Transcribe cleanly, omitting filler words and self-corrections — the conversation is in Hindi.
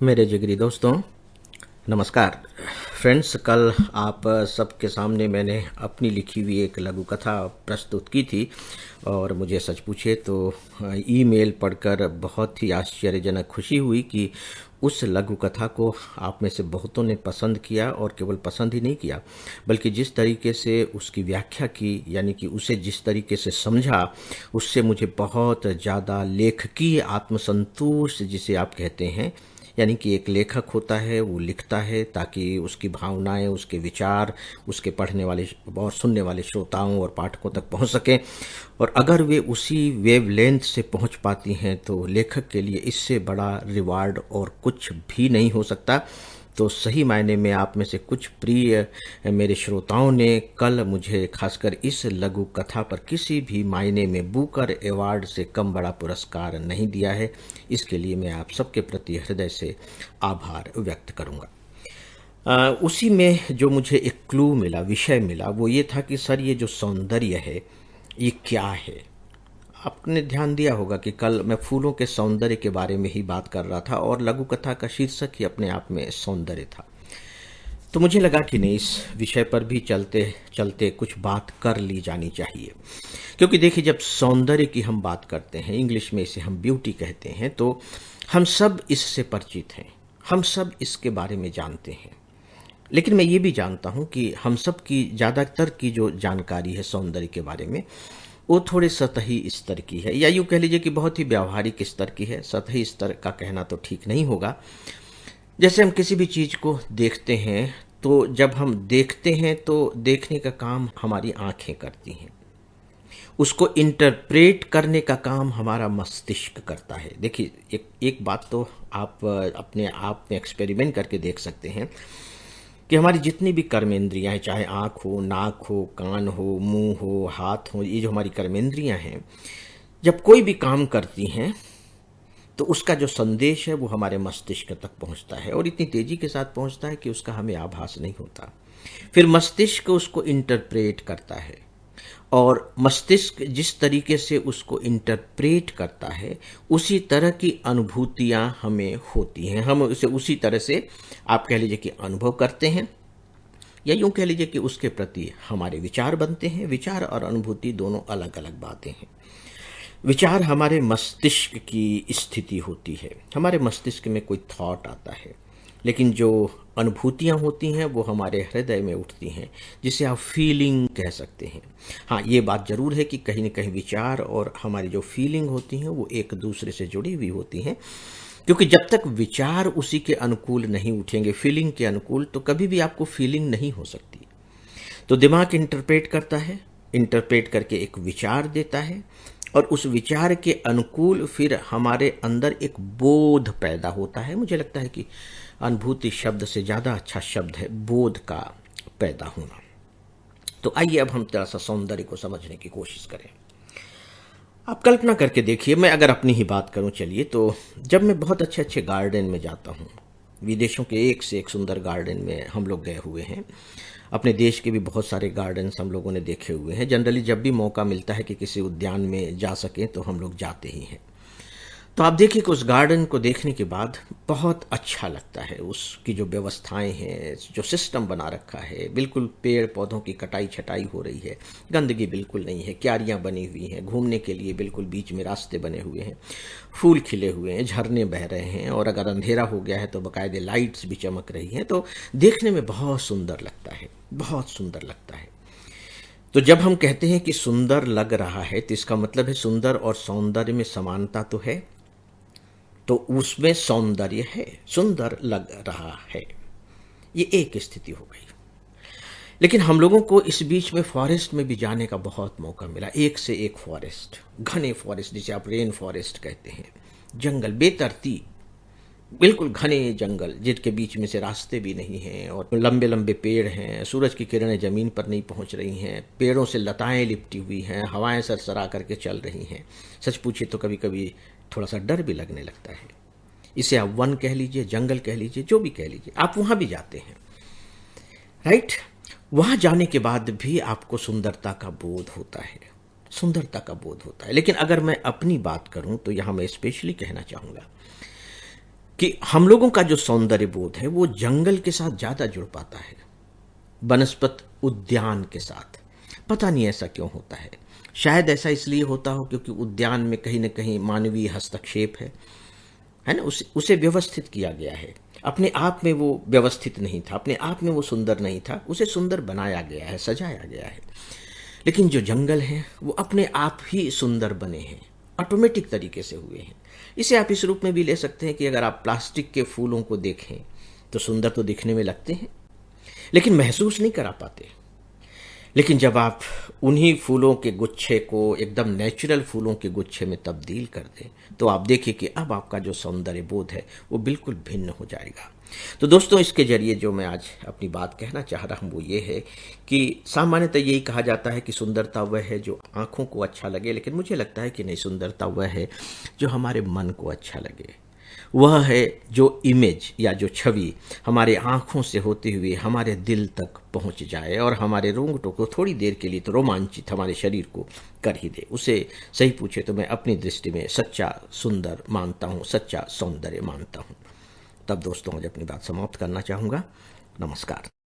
मेरे जिगरी दोस्तों, नमस्कार। फ्रेंड्स, कल आप सबके सामने मैंने अपनी लिखी हुई एक लघु कथा प्रस्तुत की थी और मुझे सच पूछे तो ईमेल पढ़कर बहुत ही आश्चर्यजनक खुशी हुई कि उस लघु कथा को आप में से बहुतों ने पसंद किया और केवल पसंद ही नहीं किया बल्कि जिस तरीके से उसकी व्याख्या की, यानी कि उसे जिस तरीके से समझा, उससे मुझे बहुत ज़्यादा लेखकीय आत्मसंतोष जिसे आप कहते हैं, यानी कि एक लेखक होता है वो लिखता है ताकि उसकी भावनाएं, उसके विचार उसके पढ़ने वाले और सुनने वाले श्रोताओं और पाठकों तक पहुंच सकें, और अगर वे उसी वेवलेंथ से पहुंच पाती हैं तो लेखक के लिए इससे बड़ा रिवार्ड और कुछ भी नहीं हो सकता। तो सही मायने में आप में से कुछ प्रिय मेरे श्रोताओं ने कल मुझे खासकर इस लघु कथा पर किसी भी मायने में बुकर अवार्ड से कम बड़ा पुरस्कार नहीं दिया है। इसके लिए मैं आप सबके प्रति हृदय से आभार व्यक्त करूंगा। उसी में जो मुझे एक क्लू मिला, विषय मिला, वो ये था कि सर ये जो सौंदर्य है ये क्या है। आपने ध्यान दिया होगा कि कल मैं फूलों के सौंदर्य के बारे में ही बात कर रहा था और लघु कथा का शीर्षक ही अपने आप में सौंदर्य था। तो मुझे लगा कि नहीं, इस विषय पर भी चलते चलते कुछ बात कर ली जानी चाहिए, क्योंकि देखिए जब सौंदर्य की हम बात करते हैं, इंग्लिश में इसे हम ब्यूटी कहते हैं, तो हम सब इससे परिचित हैं, हम सब इसके बारे में जानते हैं। लेकिन मैं ये भी जानता हूँ कि हम सब की ज़्यादातर की जो जानकारी है सौंदर्य के बारे में वो थोड़े सतही स्तर की है, या यूँ कह लीजिए कि बहुत ही व्यावहारिक स्तर की है। सतही स्तर का कहना तो ठीक नहीं होगा। जैसे हम किसी भी चीज़ को देखते हैं, तो जब हम देखते हैं तो देखने का काम हमारी आंखें करती हैं, उसको इंटरप्रेट करने का काम हमारा मस्तिष्क करता है। देखिए एक बात तो आप अपने आप में एक्सपेरिमेंट करके देख सकते हैं कि हमारी जितनी भी कर्मेंद्रियां हैं, चाहे आँख हो, नाक हो, कान हो, मुंह हो, हाथ हो, ये जो हमारी कर्मेंद्रियां हैं, जब कोई भी काम करती हैं तो उसका जो संदेश है वो हमारे मस्तिष्क तक पहुंचता है, और इतनी तेजी के साथ पहुंचता है कि उसका हमें आभास नहीं होता। फिर मस्तिष्क उसको इंटरप्रेट करता है, और मस्तिष्क जिस तरीके से उसको इंटरप्रेट करता है उसी तरह की अनुभूतियां हमें होती हैं। हम उसे उसी तरह से आप कह लीजिए कि अनुभव करते हैं, या यूं कह लीजिए कि उसके प्रति हमारे विचार बनते हैं। विचार और अनुभूति दोनों अलग अलग बातें हैं। विचार हमारे मस्तिष्क की स्थिति होती है, हमारे मस्तिष्क में कोई थॉट आता है, लेकिन जो अनुभूतियाँ होती हैं वो हमारे हृदय में उठती हैं, जिसे आप फीलिंग कह सकते हैं। हाँ, ये बात ज़रूर है कि कहीं न कहीं विचार और हमारी जो फीलिंग होती हैं वो एक दूसरे से जुड़ी हुई होती हैं, क्योंकि जब तक विचार उसी के अनुकूल नहीं उठेंगे, फीलिंग के अनुकूल, तो कभी भी आपको फीलिंग नहीं हो सकती। तो दिमाग इंटरप्रेट करता है, इंटरप्रेट करके एक विचार देता है, और उस विचार के अनुकूल फिर हमारे अंदर एक बोध पैदा होता है। मुझे लगता है कि अनुभूति शब्द से ज़्यादा अच्छा शब्द है बोध का पैदा होना। तो आइए अब हम थोड़ा सा सौंदर्य को समझने की कोशिश करें। आप कल्पना करके देखिए, मैं अगर अपनी ही बात करूं, चलिए, तो जब मैं बहुत अच्छे अच्छे गार्डन में जाता हूं, विदेशों के एक से एक सुंदर गार्डन में हम लोग गए हुए हैं, अपने देश के भी बहुत सारे गार्डन्स हम लोगों ने देखे हुए हैं। जनरली जब भी मौका मिलता है कि किसी उद्यान में जा सकें तो हम लोग जाते ही हैं। तो आप देखिए कि उस गार्डन को देखने के बाद बहुत अच्छा लगता है। उसकी जो व्यवस्थाएं हैं, जो सिस्टम बना रखा है, बिल्कुल पेड़ पौधों की कटाई छटाई हो रही है, गंदगी बिल्कुल नहीं है, क्यारियां बनी हुई हैं, घूमने के लिए बिल्कुल बीच में रास्ते बने हुए हैं, फूल खिले हुए हैं, झरने बह रहे हैं, और अगर अंधेरा हो गया है तो बाकायदे लाइट्स भी चमक रही हैं। तो देखने में बहुत सुंदर लगता है, बहुत सुंदर लगता है। तो जब हम कहते हैं कि सुंदर लग रहा है तो इसका मतलब है सुंदर और सौंदर्य में समानता तो है, तो उसमें सौंदर्य है, सुंदर लग रहा है, ये एक स्थिति हो गई। लेकिन हम लोगों को इस बीच में फॉरेस्ट में भी जाने का बहुत मौका मिला, एक से एक फॉरेस्ट, घने फॉरेस्ट जिसे आप रेन फॉरेस्ट कहते हैं, जंगल बेतरतीब, बिल्कुल घने जंगल जिनके बीच में से रास्ते भी नहीं हैं, और लंबे लंबे पेड़ हैं, सूरज की किरणें ज़मीन पर नहीं पहुंच रही हैं, पेड़ों से लताएं लिपटी हुई हैं, हवाएं सरसरा करके चल रही हैं। सच पूछिए तो कभी कभी थोड़ा सा डर भी लगने लगता है। इसे आप वन कह लीजिए, जंगल कह लीजिए, जो भी कह लीजिए, आप वहाँ भी जाते हैं, राइट। वहाँ जाने के बाद भी आपको सुंदरता का बोध होता है, सुंदरता का बोध होता है। लेकिन अगर मैं अपनी बात करूं तो यहाँ मैं स्पेशली कहना चाहूँगा कि हम लोगों का जो सौंदर्य बोध है वो जंगल के साथ ज़्यादा जुड़ पाता है, वनस्पत उद्यान के साथ। पता नहीं ऐसा क्यों होता है। शायद ऐसा इसलिए होता हो क्योंकि उद्यान में कहीं न कहीं मानवीय हस्तक्षेप है ना? उसे व्यवस्थित किया गया है। अपने आप में वो व्यवस्थित नहीं था, अपने आप में वो सुंदर नहीं था, उसे सुंदर बनाया गया है, सजाया गया है। लेकिन जो जंगल हैं वो अपने आप ही सुंदर बने हैं, ऑटोमेटिक तरीके से हुए हैं। इसे आप इस रूप में भी ले सकते हैं कि अगर आप प्लास्टिक के फूलों को देखें तो सुंदर तो दिखने में लगते हैं, लेकिन महसूस नहीं करा पाते। लेकिन जब आप उन्हीं फूलों के गुच्छे को एकदम नेचुरल फूलों के गुच्छे में तब्दील कर दें तो आप देखिए कि अब आपका जो सौंदर्य बोध है वो बिल्कुल भिन्न हो जाएगा। तो दोस्तों, इसके जरिए जो मैं आज अपनी बात कहना चाह रहा हूँ वो ये है कि सामान्यतः यही कहा जाता है कि सुंदरता वह है जो आँखों को अच्छा लगे, लेकिन मुझे लगता है कि नहीं, सुंदरता वह है जो हमारे मन को अच्छा लगे। वह है जो इमेज या जो छवि हमारे आँखों से होते हुए हमारे दिल तक पहुँच जाए और हमारे रोंगटों को थोड़ी देर के लिए तो रोमांचित हमारे शरीर को कर ही दे। उसे सही पूछे तो मैं अपनी दृष्टि में सच्चा सुंदर मानता हूँ, सच्चा सौंदर्य मानता हूँ। तब दोस्तों, आज अपनी बात समाप्त करना चाहूँगा। नमस्कार।